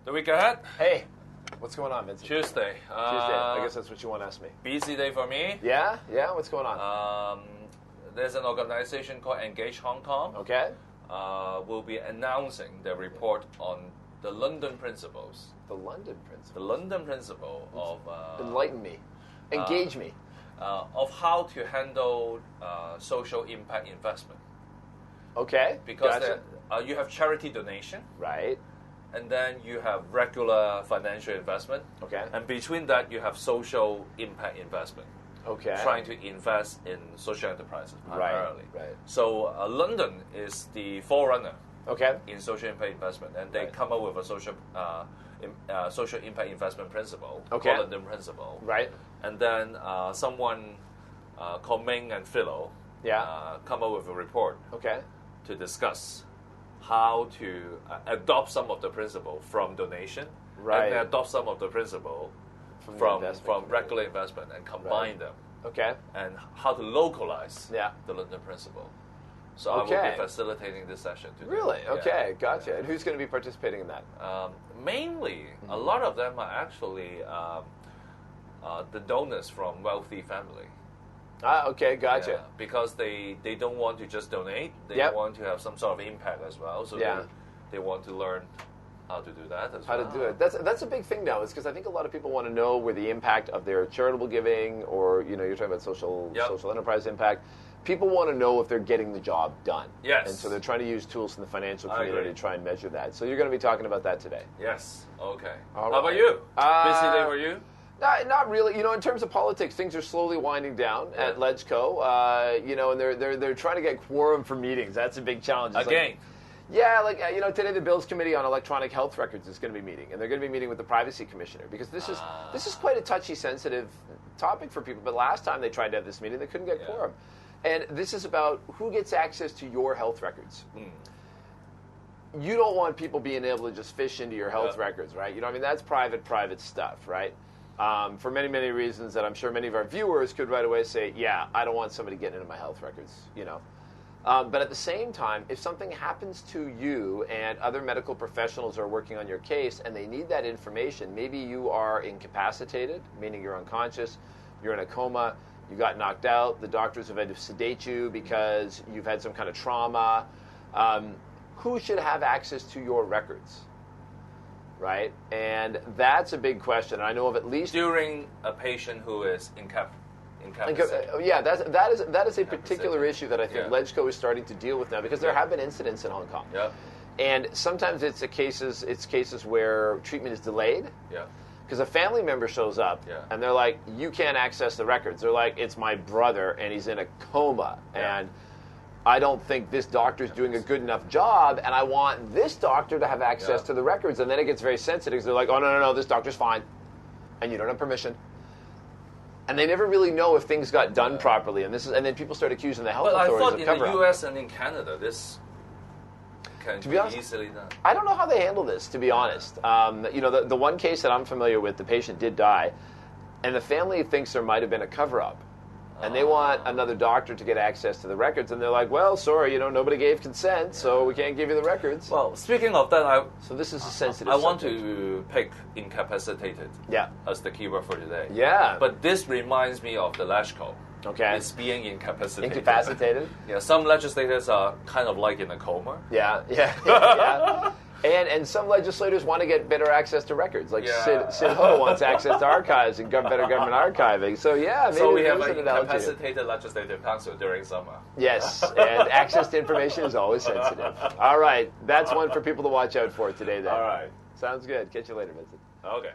The week ahead? Hey, what's going on, Vincent? Tuesday. I guess that's what you want to ask me. Busy day for me. Yeah? What's going on? There's an organization called Engage Hong Kong. Okay. Will be announcing their report on the London Principles. The London Principle. The London Principle of... Enlighten me. Engage me. Of how to handle social impact investment. Okay. Because gotcha. You have charity donation. Right. And then you have regular financial investment. Okay. And between that, you have social impact investment. Okay. Trying to invest in social enterprises primarily. Right. So London is the forerunner. Okay. In social impact investment, and they come up with a social impact investment principle. Okay. Called London Principle. Right. And then someone called Ming and Philo. Come up with a report. Okay. To discuss how to adopt some of the principle from donation, right, and adopt some of the principle from regular investment and combine them. Okay. And how to localize the London Principle. So I will be facilitating this session today. Really? Okay, gotcha. And who's going to be participating in that? Mainly, a lot of them are actually the donors from wealthy family. Okay, gotcha. Yeah, because they don't want to just donate. They want to have some sort of impact as well. So they want to learn how to do that as well. How to do it. That's a big thing now. Is because I think a lot of people want to know where the impact of their charitable giving, or you're talking about social enterprise impact. People want to know if they're getting the job done. Yes. And so they're trying to use tools in the financial community to try and measure that. So you're going to be talking about that today. Yes. Okay. All how about you? Busy day for you? Not really. In terms of politics, things are slowly winding down at LegCo. And they're trying to get quorum for meetings. That's a big challenge. Again. Today the Bills Committee on Electronic Health Records is going to be meeting, and they're going to be meeting with the Privacy Commissioner, because this is quite a touchy, sensitive topic for people. But last time they tried to have this meeting, they couldn't get quorum. And this is about who gets access to your health records. You don't want people being able to just fish into your health records, right? That's private stuff, right? For many, many reasons that I'm sure many of our viewers could right away say, I don't want somebody getting into my health records, But at the same time, if something happens to you and other medical professionals are working on your case and they need that information, maybe you are incapacitated, meaning you're unconscious, you're in a coma, you got knocked out, the doctors have had to sedate you because you've had some kind of trauma. Who should have access to your records? Right? And that's a big question. I know of at least... During a patient who is incapacitated. That is a particular issue that I think LegCo is starting to deal with now, because there have been incidents in Hong Kong. And sometimes it's cases where treatment is delayed. Because a family member shows up and they're like, you can't access the records. They're like, it's my brother and he's in a coma and I don't think this doctor's doing a good enough job, and I want this doctor to have access to the records. And then it gets very sensitive because they're like, oh, no, this doctor's fine and you don't have permission. And they never really know if things got done properly, and then people start accusing the health authorities of cover-up. But I thought in the U.S. and in Canada, this can be easily done. I don't know how they handle this, to be honest. The one case that I'm familiar with, the patient did die, and the family thinks there might have been a cover-up, and they want another doctor to get access to the records, and they're like, well, sorry, nobody gave consent, so we can't give you the records. Well, speaking of that, so this is a sensitive subject. Want to pick incapacitated as the keyword for today. But this reminds me of the LegCo. Okay. It's being incapacitated. Incapacitated? Some legislators are kind of like in a coma. And some legislators want to get better access to records, like Sid Ho wants access to archives and better government archiving. So maybe so we have an incapacitated legislative council during summer. Yes, and access to information is always sensitive. All right, that's one for people to watch out for today then. All right. Sounds good. Catch you later, Vincent. Okay.